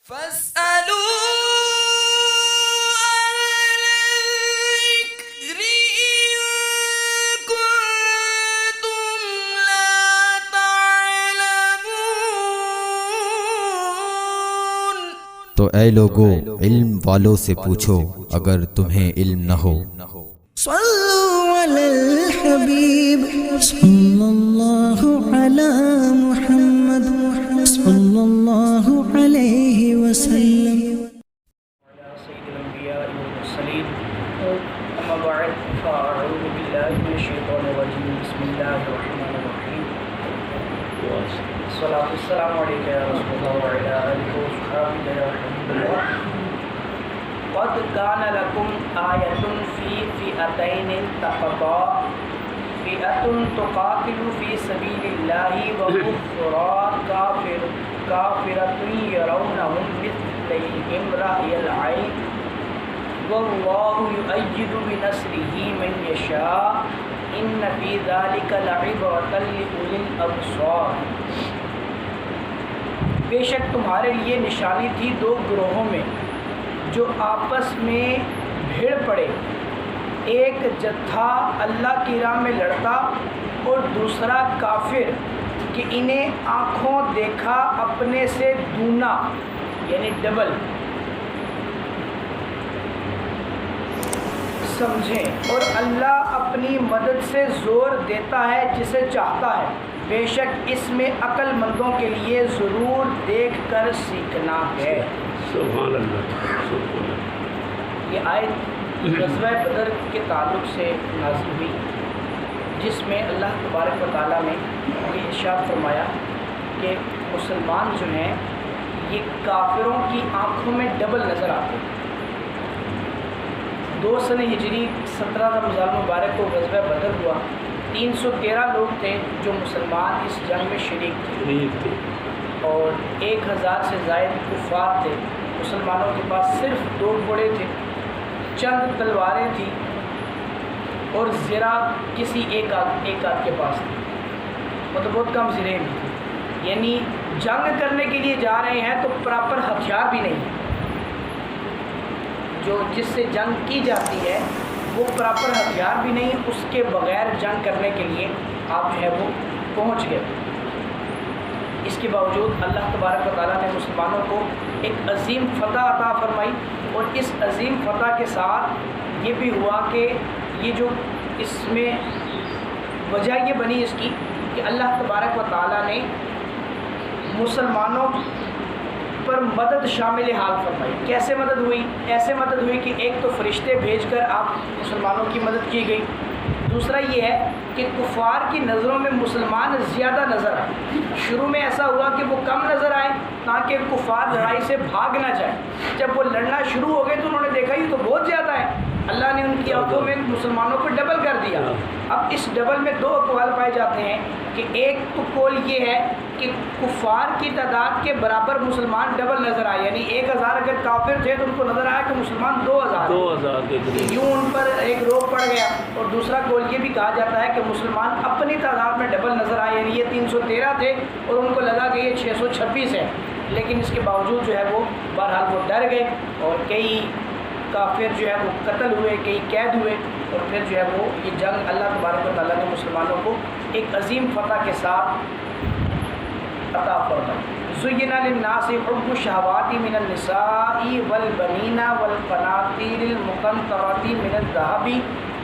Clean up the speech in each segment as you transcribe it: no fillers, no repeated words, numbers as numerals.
فاسألوا الذكر إن كنتم لا تعلمون۔ تو اے لوگو علم والوں سے پوچھو اگر تمہیں علم نہ ہو۔ صلوا علی الحبیب صلی اللہ علی محمد صلی اللہ علیہ وسلم۔ سید الانبیاء والمرسلین اما بعد فاعوذ باللہ من الشیطان الرجیم بسم اللہ الرحمن الرحیم الصلاۃ والسلام علیک یا رسول اللہ وعلی آلہ وصحبہ یا حبیب اللہ۔ قد کان لکم آیۃ فی فئتین التقطا فئۃ تقاتل فی سبیل اللہ وأخری کافرۃ یرونہم مثلیہم رأی العین واللہ یؤید بنصرہ من یشاء ان فی ذلک لعبرۃ لأولی الابصار۔ بے شک تمہارے لیے نشانی تھی دو گروہوں میں جو آپس میں بھیڑ پڑے، ایک جتھا اللہ کی راہ میں لڑتا اور دوسرا کافر کہ انہیں آنکھوں دیکھا اپنے سے دونا یعنی ڈبل سمجھیں، اور اللہ اپنی مدد سے زور دیتا ہے جسے چاہتا ہے، بے شک اس میں عقل مندوں کے لیے ضرور دیکھ کر سیکھنا ہے۔ سبحان اللہ سبحان اللہ۔ یہ آیت غزوہ بدر کے تعلق سے نازل ہوئی، جس میں اللہ تبارک و تعالیٰ نے یہ ارشاد فرمایا کہ مسلمان جو ہیں یہ کافروں کی آنکھوں میں ڈبل نظر آتے ہیں۔ 2 سن ہجری 17 رمضان مبارک کو غزوہ بدر ہوا، 313 لوگ تھے جو مسلمان اس جنگ میں شریک تھے اور 1000 سے زائد کفار تھے۔ مسلمانوں کے پاس صرف 2 گھوڑے تھے، چند تلواریں تھیں اور زرہ کسی ایک آدھ کے پاس تھی، مطلب بہت کم زرہیں بھی تھیں، یعنی جنگ کرنے کے لیے جا رہے ہیں تو پراپر ہتھیار بھی نہیں، جو جس سے جنگ کی جاتی ہے وہ پراپر ہتھیار بھی نہیں، اس کے بغیر جنگ کرنے کے لیے آپ جو ہے وہ پہنچ گئے۔ اس کے باوجود اللہ تبارک و تعالیٰ نے مسلمانوں کو ایک عظیم فتح عطا فرمائی، اور اس عظیم فتح کے ساتھ یہ بھی ہوا کہ یہ جو اس میں وجہ یہ بنی اس کی کہ اللہ تبارک و تعالیٰ نے مسلمانوں پر مدد شامل حال فرمائی۔ کیسے مدد ہوئی؟ ایسے مدد ہوئی کہ ایک تو فرشتے بھیج کر آپ مسلمانوں کی مدد کی گئی، دوسرا یہ ہے کہ کفار کی نظروں میں مسلمان زیادہ نظر آئے۔ شروع میں ایسا ہوا کہ وہ کم نظر آئے تاکہ کفار لڑائی سے بھاگ نہ جائیں، جب وہ لڑنا شروع ہو گئے تو انہوں نے دیکھا یہ تو بہت زیادہ ہے، اللہ نے ان کی آنکھوں میں مسلمانوں کو ڈبل کر دیا۔ اب اس ڈبل میں 2 اقوال پائے جاتے ہیں کہ ایک تو قول یہ ہے کہ کفار کی تعداد کے برابر مسلمان ڈبل نظر آئے، یعنی 1000 اگر کافر تھے تو ان کو نظر آیا کہ مسلمان 2000 یوں ان پر ایک روک پڑ گیا۔ اور دوسرا قول یہ بھی کہا جاتا ہے کہ مسلمان اپنی تعداد میں ڈبل نظر آئے، یعنی یہ 313 تھے اور ان کو لگا کہ یہ 626 ہے، لیکن اس کے باوجود جو ہے وہ بہرحال وہ ڈر گئے اور کئی کافر جو ہے وہ قتل ہوئے، کئی قید ہوئے، اور پھر جو ہے وہ یہ جنگ اللہ تبارک و تعالیٰ نے مسلمانوں کو ایک عظیم فتح کے ساتھ عطا فرمائی۔ زُيِّنَ لِلنَّاسِ حُبُّ الشَّهَوَاتِ مِنَ النِّسَاءِ وَالْبَنِينَ وَالْقَنَاطِيرِ الْمُقَنطَرَةِ مِنَ الذَّهَبِ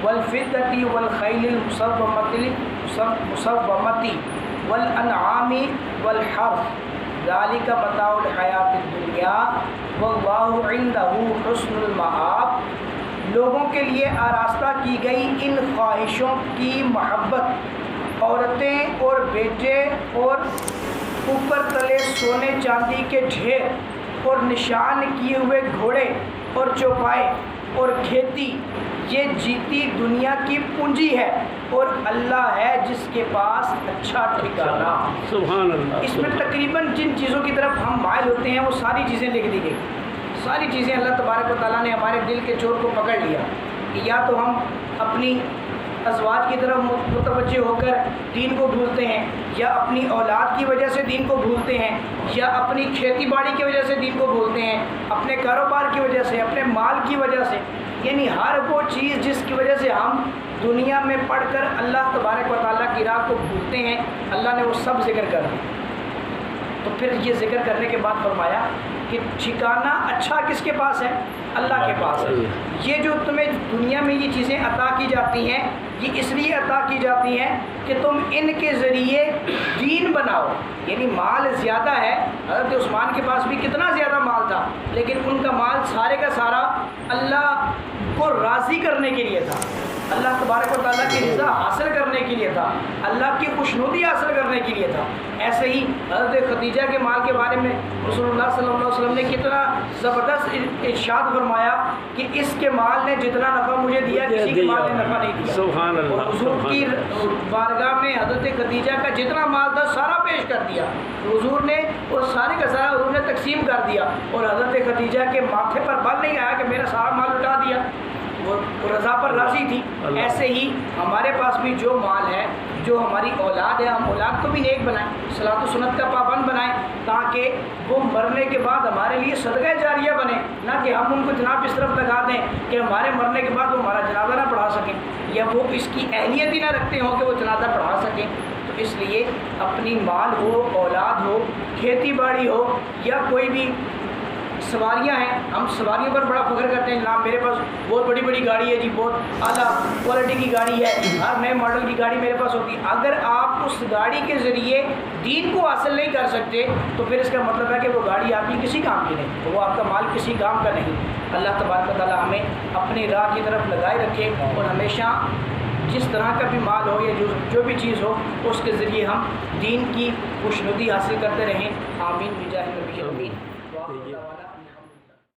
وَالْفِضَّةِ وَالْخَيْلِ الْمُسَوَّمَةِ وَالْأَنْعَامِ وَالْحَرْثِ ذَلِكَ مَتَاعُ الْحَيَاةِ الدُّنْيَا وَاللَّهُ عِندَهُ حُسْنُ الْمَآبِ۔ لوگوں کے لیے آراستہ کی گئی ان خواہشوں کی محبت، عورتیں اور بیٹے اور اوپر تلے سونے چاندی کے ڈھیر اور نشان کیے ہوئے گھوڑے اور چوپائے اور کھیتی، یہ جیتی دنیا کی پونجی ہے اور اللہ ہے جس کے پاس اچھا ٹھکانہ۔ سبحان اللہ۔ اس میں تقریباً جن چیزوں کی طرف ہم مائل ہوتے ہیں وہ ساری چیزیں لکھ دی گئی، ساری چیزیں اللہ تبارک و تعالیٰ نے ہمارے دل کے چور کو پکڑ لیا کہ یا تو ہم اپنی ازواج کی طرف متوجہ ہو کر دین کو بھولتے ہیں، یا اپنی اولاد کی وجہ سے دین کو بھولتے ہیں، یا اپنی کھیتی باڑی کی وجہ سے دین کو بھولتے ہیں، اپنے کاروبار کی وجہ سے، اپنے مال کی وجہ سے، یعنی ہر وہ چیز جس کی وجہ سے ہم دنیا میں پڑھ کر اللہ تبارک و تعالیٰ کی راہ کو بھولتے ہیں، اللہ نے وہ سب ذکر کر دیا۔ تو پھر یہ ذکر کرنے کے بعد فرمایا کہ ٹھکانہ اچھا کس کے پاس ہے؟ اللہ کے پاس ہے۔ یہ جو تمہیں دنیا میں یہ چیزیں عطا کی جاتی ہیں، یہ اس لیے عطا کی جاتی ہیں کہ تم ان کے ذریعے دین بناؤ۔ یعنی مال زیادہ ہے، حضرت عثمان کے پاس بھی کتنا زیادہ مال تھا، لیکن ان کا مال سارے کا سارا اللہ کو راضی کرنے کے لیے تھا، اللہ تبارک و تعالیٰ کی رضا حاصل کرنے کے لیے تھا، اللہ کی خوشنودی حاصل کرنے کے لیے تھا۔ ایسے ہی حضرت خدیجہ کے مال کے بارے میں رسول اللہ صلی اللہ علیہ وسلم نے کتنا زبردست ارشاد فرمایا کہ اس کے مال نے جتنا نفع مجھے دیا کسی کے مال نے نفع نہیں دیا۔ سبحان اللہ، اور حضور کی بارگاہ میں حضرت خدیجہ کا جتنا مال تھا سارا پیش کر دیا حضور نے، اور سارے کا سارا حضور نے تقسیم کر دیا، اور حضرت خدیجہ کے ماتھے پر بل نہیں آیا کہ میرا سارا مال لٹا دیا، وہ رضا پر راضی تھی۔ ایسے ہی ہمارے پاس بھی جو مال ہے، جو ہماری اولاد ہے، ہم اولاد کو بھی نیک بنائیں، صلاۃ و سنت کا پابند بنائیں، تاکہ وہ مرنے کے بعد ہمارے لیے صدقہ جاریہ بنے، نہ کہ ہم ان کو جناب اس طرف لگا دیں کہ ہمارے مرنے کے بعد وہ ہمارا جنازہ نہ پڑھا سکیں، یا وہ اس کی اہلیت ہی نہ رکھتے ہوں کہ وہ جنازہ پڑھا سکیں۔ تو اس لیے اپنی مال ہو، اولاد ہو، کھیتی باڑی ہو، یا کوئی بھی سواریاں ہیں، ہم سواریوں پر بڑا فخر کرتے ہیں، جناب میرے پاس بہت بڑی بڑی گاڑی ہے جی، بہت اعلیٰ کوالٹی کی گاڑی ہے، ہر نئے ماڈل کی گاڑی میرے پاس ہوتی ہے۔ اگر آپ اس گاڑی کے ذریعے دین کو حاصل نہیں کر سکتے تو پھر اس کا مطلب ہے کہ وہ گاڑی آپ کی کسی کام کی نہیں، تو وہ آپ کا مال کسی کام کا نہیں۔ اللہ تبارک و تعالیٰ ہمیں اپنی راہ کی طرف لگائے رکھے، اور ہمیشہ جس طرح کا بھی مال ہو یا جو بھی چیز ہو، اس کے ذریعے ہم دین کی خوشنودی حاصل کرتے رہیں۔ آمین بجاہ نبی امین۔